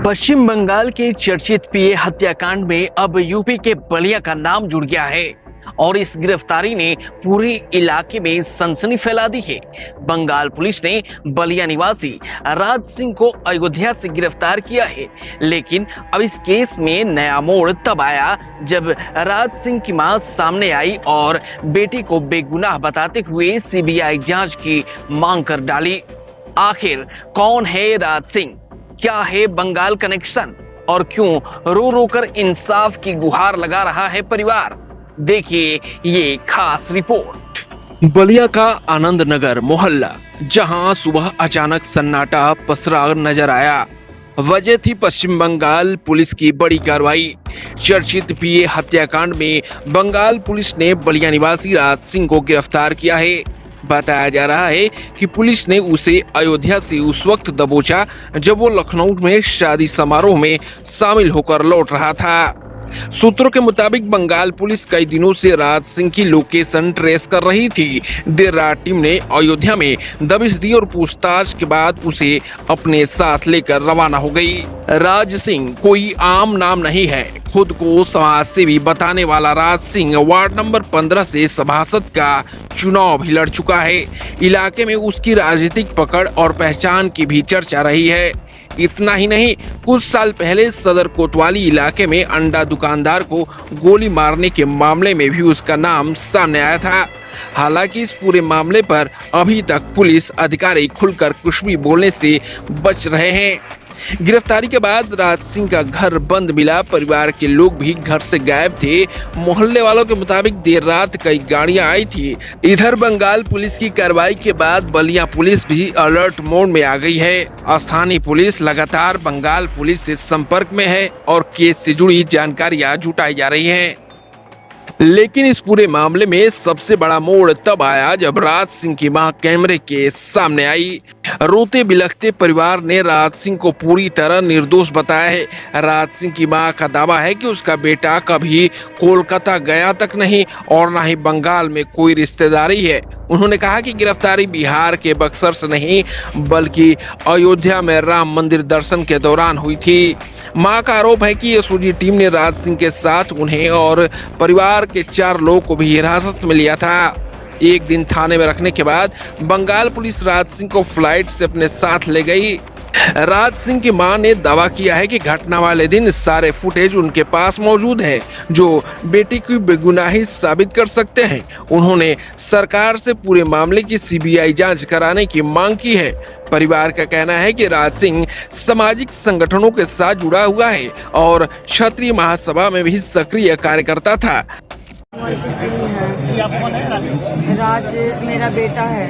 पश्चिम बंगाल के चर्चित पीए हत्याकांड में अब यूपी के बलिया का नाम जुड़ गया है और इस गिरफ्तारी ने पूरे इलाके में सनसनी फैला दी है। बंगाल पुलिस ने बलिया निवासी राज सिंह को अयोध्या से गिरफ्तार किया है, लेकिन अब इस केस में नया मोड़ तब आया जब राज सिंह की मां सामने आई और बेटी को बेगुनाह बताते हुए सीबीआई जांच की मांग कर डाली। आखिर कौन है राज सिंह, क्या है बंगाल कनेक्शन और क्यों रो रो कर इंसाफ की गुहार लगा रहा है परिवार, देखिए ये खास रिपोर्ट। बलिया का आनंद नगर मोहल्ला, जहां सुबह अचानक सन्नाटा पसरा नजर आया। वजह थी पश्चिम बंगाल पुलिस की बड़ी कार्रवाई। चर्चित पीए हत्याकांड में बंगाल पुलिस ने बलिया निवासी राज सिंह को गिरफ्तार किया है। बताया जा रहा है कि पुलिस ने उसे अयोध्या से उस वक्त दबोचा जब वो लखनऊ में शादी समारोह में शामिल होकर लौट रहा था। सूत्रों के मुताबिक बंगाल पुलिस कई दिनों से राज सिंह की लोकेशन ट्रेस कर रही थी। देर रात टीम ने अयोध्या में दबिश दी और पूछताछ के बाद उसे अपने साथ लेकर रवाना हो गई। राज सिंह कोई आम नाम नहीं है। खुद को समाज सेवी बताने वाला राज सिंह वार्ड नंबर 15 से सभासद का चुनाव भी लड़ चुका है। इलाके में उसकी राजनीतिक पकड़ और पहचान की भी चर्चा रही है। इतना ही नहीं, कुछ साल पहले सदर कोतवाली इलाके में अंडा दुकानदार को गोली मारने के मामले में भी उसका नाम सामने आया था। हालांकि इस पूरे मामले पर अभी तक पुलिस अधिकारी खुलकर कुछ भी बोलने से बच रहे हैं। गिरफ्तारी के बाद राज सिंह का घर बंद मिला। परिवार के लोग भी घर से गायब थे। मोहल्ले वालों के मुताबिक देर रात कई गाड़ियां आई थी। इधर बंगाल पुलिस की कार्रवाई के बाद बलिया पुलिस भी अलर्ट मोड में आ गई है। स्थानीय पुलिस लगातार बंगाल पुलिस से संपर्क में है और केस से जुड़ी जानकारियां जुटाई जा रही हैं। लेकिन इस पूरे मामले में सबसे बड़ा मोड़ तब आया जब राज सिंह की मां कैमरे के सामने आई। रोते बिलखते परिवार ने राज सिंह को पूरी तरह निर्दोष बताया है। राज सिंह की मां का दावा है कि उसका बेटा कभी कोलकाता गया तक नहीं और न ही बंगाल में कोई रिश्तेदारी है। उन्होंने कहा कि गिरफ्तारी बिहार के बक्सर से नहीं बल्कि अयोध्या में राम मंदिर दर्शन के दौरान हुई थी। मां का आरोप है कि एसओजी टीम ने राज सिंह के साथ उन्हें और परिवार के 4 लोगों को भी हिरासत में लिया था। एक दिन थाने में रखने के बाद बंगाल पुलिस राज सिंह को फ्लाइट से अपने साथ ले गई। राज सिंह की मां ने दावा किया है कि घटना वाले दिन सारे फुटेज उनके पास मौजूद है जो बेटी की बेगुनाही साबित कर सकते हैं। उन्होंने सरकार से पूरे मामले की सीबीआई जांच कराने की मांग की है। परिवार का कहना है कि राज सिंह सामाजिक संगठनों के साथ जुड़ा हुआ है और क्षत्रिय महासभा में भी सक्रिय कार्यकर्ता था। राज मेरा बेटा है।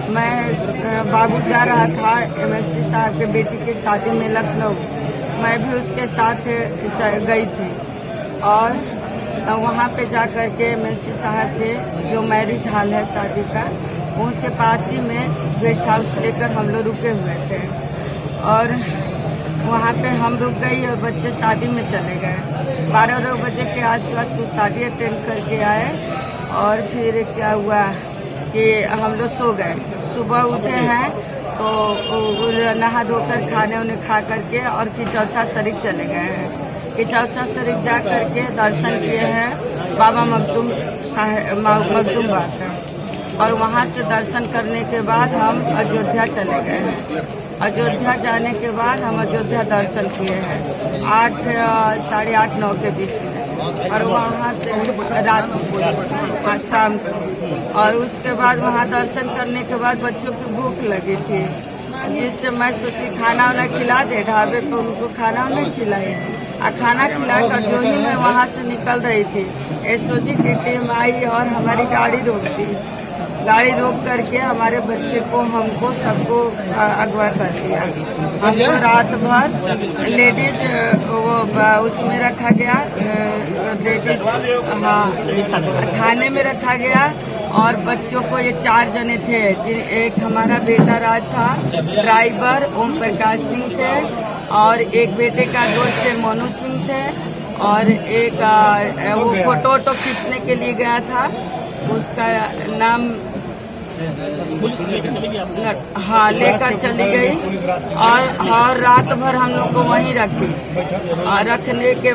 मैं बाबू जा रहा था एमएलसी साहब के बेटी की शादी में लखनऊ। मैं भी उसके साथ गई थी और वहाँ पे जा कर के एमएलसी साहब के जो मैरिज हॉल है शादी का, उनके पास ही में गेस्ट हाउस लेकर हम लोग रुके हुए थे और वहाँ पे हम रुक गई और बच्चे शादी में चले गए। 12 बजे के आसपास वो शादी अटेंड करके आए और फिर क्या हुआ कि हम लोग सो गए। सुबह उठे हैं तो नहा धोकर खाने उन्हें खा करके और किचौचा शरीफ चले गए हैं। किचौचा शरीफ जा करके दर्शन किए हैं बाबा मखदूम बात है और वहाँ से दर्शन करने के बाद हम अयोध्या चले गए हैं। अयोध्या जाने के बाद हम अयोध्या दर्शन किए हैं 8 साढ़े 8 9 के बीच में और वहाँ से रात शाम को और उसके बाद वहाँ दर्शन करने के बाद बच्चों की भूख लगी थी, जिससे मैं सोची खाना वाना खिला दे। ढाबे पर उनको खाना वाना खिलाई और खाना खिलाकर जो ही मैं वहाँ से निकल रही थी एसओजी की टीम आई और हमारी गाड़ी रोक दी। गाड़ी रोक करके हमारे बच्चे को हमको सबको अगवा कर दिया। हमको रात भर लेडीज वो उसमें रखा गया, लेडीज थाने में रखा गया और बच्चों को ये 4 जने थे। एक हमारा बेटा राज था, ड्राइवर ओम प्रकाश सिंह थे और एक बेटे का दोस्त थे मोनू सिंह थे और एक वो फोटो खींचने के लिए गया था, उसका नाम पुलिस लेकर चली गई आपको? हाँ, लेकर चली गई और रात भर हम लोग को वहीं रखी। और रखने के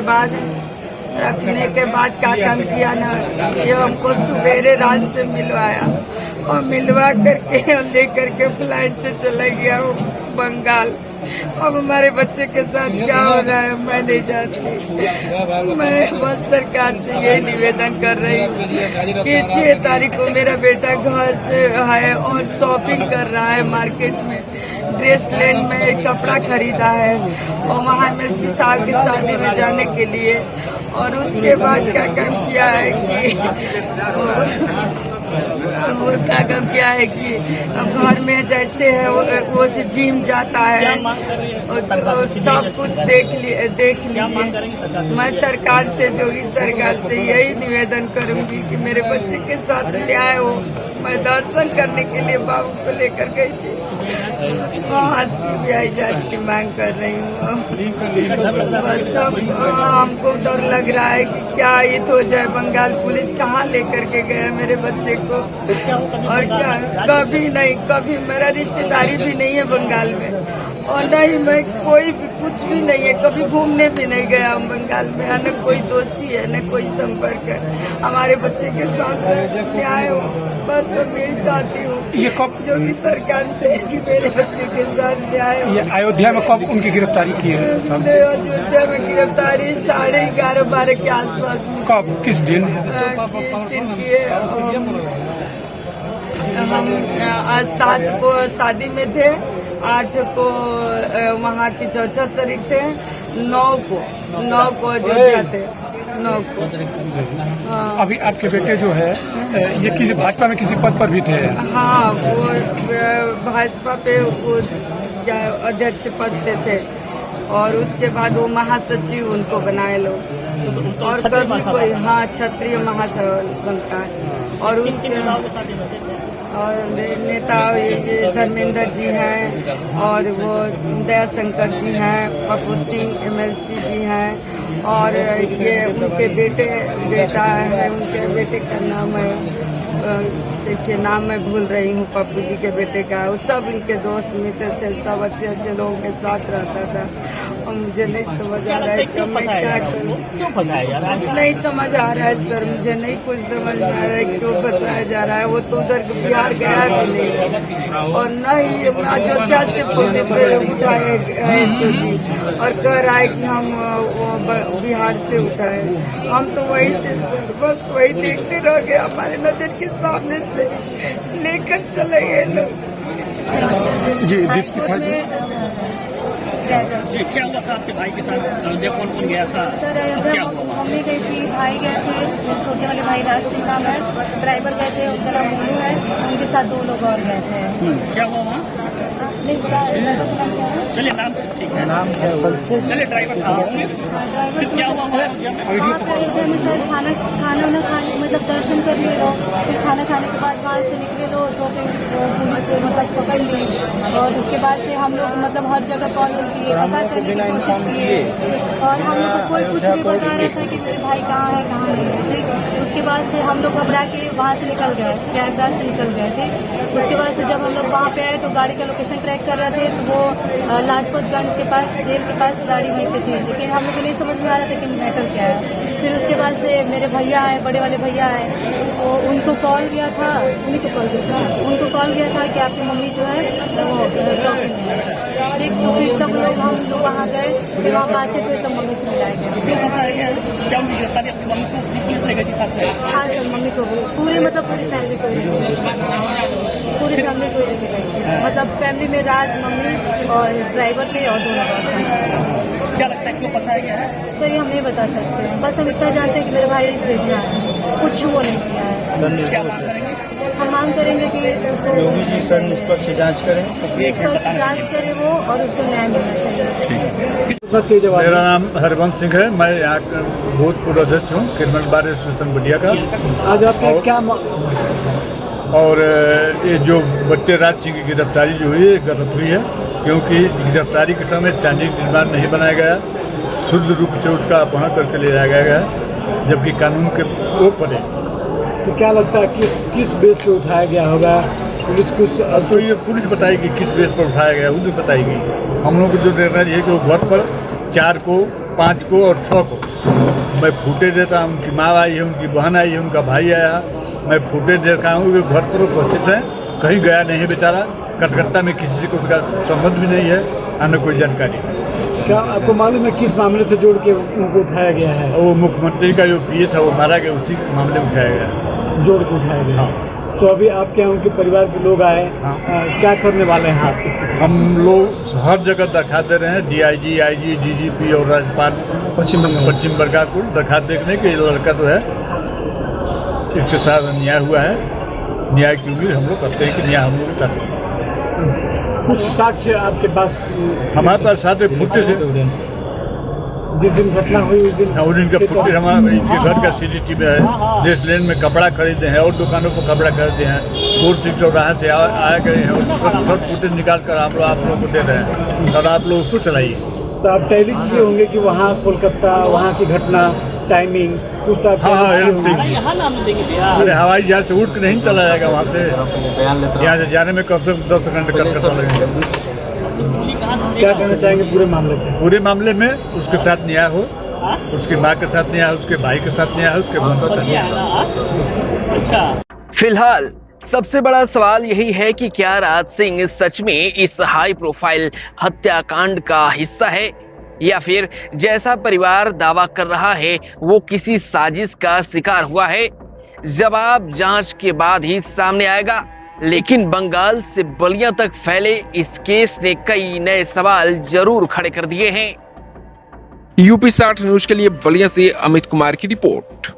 बाद क्या काम किया ना, ये हमको सवेरे रात से मिलवाया और मिलवा करके लेकर के फ्लाइट से चला गया वो बंगाल। अब हमारे बच्चे के साथ क्या हो रहा है मैं नहीं जानती। मैं बस सरकार से यही निवेदन कर रही हूँ कि 6 तारीख को मेरा बेटा घर से है और शॉपिंग कर रहा है मार्केट में, ड्रेस लैंड में कपड़ा खरीदा है और वहाँ एमएलसी साहब की शादी में जाने के लिए। और उसके बाद क्या काम किया है कि घर में जैसे है वो जिम जाता है और सब कुछ देख लीजिए। मैं सरकार से, जोगी सरकार से यही निवेदन करूंगी कि मेरे बच्चे के साथ न्याय हो। मैं दर्शन करने के लिए बाबू को लेकर गई थी, वहाँ सीबीआई जांच की मांग कर रही हूँ। बस हमको डर लग रहा है कि क्या हित हो जाए। बंगाल पुलिस कहाँ लेकर के गया मेरे बच्चे को, और क्या कभी नहीं, कभी मेरा रिश्तेदारी भी नहीं है बंगाल में और नहीं मैं कोई भी कुछ भी नहीं है, कभी घूमने भी नहीं गया हम बंगाल में, न कोई दोस्ती है न कोई संपर्क है। हमारे बच्चे के साथ न्याय हो, बस मैं यही चाहती हूँ ये कब जोगी सरकार से कि मेरे बच्चे के साथ न्याय हो। ये अयोध्या में कब उनकी गिरफ्तारी की है? अयोध्या में गिरफ्तारी 11:30-12 के आसपास। कब, किस दिन? किस दिन की है? हम 7 को शादी में थे, 8 को वहाँ की चौथा शरीक थे, 9 को अयोध्या थे, 9 को। हाँ। अभी आपके बेटे जो है ये किसी भाजपा में किसी पद पर भी थे? हाँ, वो भाजपा पे वो अध्यक्ष पद पे थे और उसके बाद वो महासचिव उनको बनाए लोग। और कभी कोई, हाँ, क्षत्रिय महासंघ का। और उसके और नेता ये धर्मेंद्र जी हैं और वो दयाशंकर जी हैं, पप्पू सिंह एमएलसी जी हैं और ये उनके बेटा है, उनके बेटे का नाम है, देखिए नाम मैं भूल रही हूँ, पप्पू जी के बेटे का। वो सब इनके दोस्त मित्र थे, सब अच्छे लोगों के साथ रहता था। और मुझे नहीं समझ आ रहा है कि मैं क्या करूँ। कुछ नहीं समझ आ रहा है सर, मुझे नहीं कुछ समझ में आ रहा है क्यों फंसाया जा रहा है। वो तो उधर बिहार गया भी नहीं और न ही अयोध्या से पुणे पे उठाए जी और कह रहा है कि हम बिहार से उठाए। हम तो वही थे सर, बस वही देखते रह गए, हमारे नजर के सामने से लेकर चले गए लोग। जी, दीपशिखा जी, क्या हुआ था आपके भाई के साथ? अयोध्या कौन गया था? सर अयोध्या मम्मी गई थी, भाई गए थे, छोटे वाले भाई राज सिंह नाम है, ड्राइवर गए थे, उनका नाम मोनू है, उनके साथ 2 लोग और गए थे। क्या हुआ वहाँ? नहीं बताया। चलिए नाम से ठीक है, नाम है, चलिए ड्राइवर था। फिर क्या हुआ वहाँ पे अयोध्या में सर खाना खाने मतलब दर्शन कर लिए लोग, फिर खाना खाने के बाद वहाँ से निकले लोग तो फिर पुलिस मतलब पकड़ ली और उसके बाद से हम लोग मतलब हर जगह कॉल किए, पता करने की कोशिश किए और हम लोग को कोई कुछ नहीं बता रहा था कि मेरे भाई कहाँ है कहाँ नहीं है। ठीक, उसके बाद से हम लोग घबरा के वहाँ से निकल गए, प्रयागराज से निकल गए थे। उसके बाद से जब हम लोग वहाँ पे आए तो गाड़ी का लोकेशन ट्रैक कर रहे थे तो वो लाजपतगंज के पास, जेल के पास गाड़ी वहीं पे थी, लेकिन हम लोग को नहीं समझ में आ रहा था कि मैटर क्या है। फिर उसके बाद से मेरे भैया आए, बड़े वाले भैया आए, तो उनको कॉल किया था, उन्हीं को कॉल किया था, उनको कॉल किया था कि आपकी मम्मी जो है वो चौकी में है। ठीक, तो फिर तब लोग हम लोग वहाँ गए, फिर वहाँ पहुँचे थे तब मम्मी से मिलाया गया। क्या उनकी गिरफ्तारी अपनी मम्मी को पुलिस ले गई साथ में? हाँ सर, मम्मी को पूरी मतलब पूरी फैमिली को पूरी फैमिली को लेके गई, मतलब फैमिली में राज, मम्मी और ड्राइवर थे और 2 लोग। क्या लगता है क्यों फंसाया गया है? सर ये हम नहीं बता सकते, बस हम इतना जानते हैं कि मेरे भाई भेजना है, कुछ वो नहीं किया है। क्या मांग करेंगे? हम मांग करेंगे कि उसको निष्पक्ष जांच करें, निष्पक्ष जांच करे वो और उसको न्याय मिलना चाहिए। मेरा नाम हरवंश सिंह है, मैं यहाँ का भूतपूर्व अध्यक्ष हूँ क्रिमिनल बार एसोसिएशन बटिया का। आज आपने क्या और ये जो बट्टे राज सिंह की गिरफ्तारी जो हुई है गलत हुई है, क्योंकि गिरफ्तारी के समय स्टैंडिंग डिमांड नहीं बनाया गया, शुद्ध रूप से उसका अपहरण करके ले जाया गया है, जबकि कानून के ऊपर है तो क्या लगता है किस बेस पे उठाया गया होगा? पुलिस कुछ अब तो ये पुलिस बताएगी किस बेस पर उठाया गया, वो भी बताएगी। हम लोग को जो देखना है कि वो घर पर 4 को, 5 को और 6 को मैं फुटेज देता हूँ। उनकी माँ आई है, उनकी बहन आई है, उनका भाई आया, मैं फुटेज देखा हूँ। वे घर पर उपस्थित हैं, कहीं गया नहीं बेचारा। कटकट्टा में किसी से उसका संबंध भी नहीं है, हमें कोई जानकारी। क्या आपको मालूम है किस मामले से जोड़ के उनको उठाया गया है? वो मुख्यमंत्री का जो पीए था वो मारा गया, उसी मामले में उठाया गया। जोड़ के उठाया गया। हाँ। तो अभी आपके यहाँ उनके परिवार के लोग आए, हाँ। क्या करने वाले हैं आप इसके? हम लोग हर जगह दरखास्त दे रहे हैं, DIG, IG, DGP और राज्यपाल पश्चिम बंगाल को दरखास्त देखने के लड़का तो है 107 अन्याय हुआ है। न्याय की उम्मीद हम लोग करते हैं कि न्याय हम लोग करते हैं। कुछ साक्ष्य आपके पास? हमारे पास साथ फुटेज है, जिस दिन घटना हुई उस दिन का फुटेज हमारे इनके घर का CCTV है। देश लेन में कपड़ा खरीदे हैं और दुकानों पर कपड़ा खरीदे हैं। 4 चौराहा से आए गए हैं और फुटेज निकाल कर आप लोगों को दे रहे हैं और आप लोग उसको चलाइए। तो आप टैली किए होंगे कि वहाँ कोलकाता, वहाँ की घटना, टाइमिंग कुछ तो हाँ, अरे हवाई जहाज से उठ के नहीं चला जाएगा वहाँ से। यहाँ से जाने में कम से कम 10 घंटे कटकटा लगेगा। क्या कहना चाहेंगे पूरे मामले में? पूरे मामले में उसके साथ न्याय हो, उसकी माँ के साथ न्याय हो, उसके भाई के साथ न्याय हो, उसके बहन के साथ न्याय हो। फिलहाल सबसे बड़ा सवाल यही है कि क्या राज सिंह सच में इस हाई प्रोफाइल हत्याकांड का हिस्सा है, या फिर जैसा परिवार दावा कर रहा है वो किसी साजिश का शिकार हुआ है। जवाब जांच के बाद ही सामने आएगा। लेकिन बंगाल से बलिया तक फैले इस केस ने कई नए सवाल जरूर खड़े कर दिए हैं। यूपी 60 न्यूज के लिए बलिया से अमित कुमार की रिपोर्ट।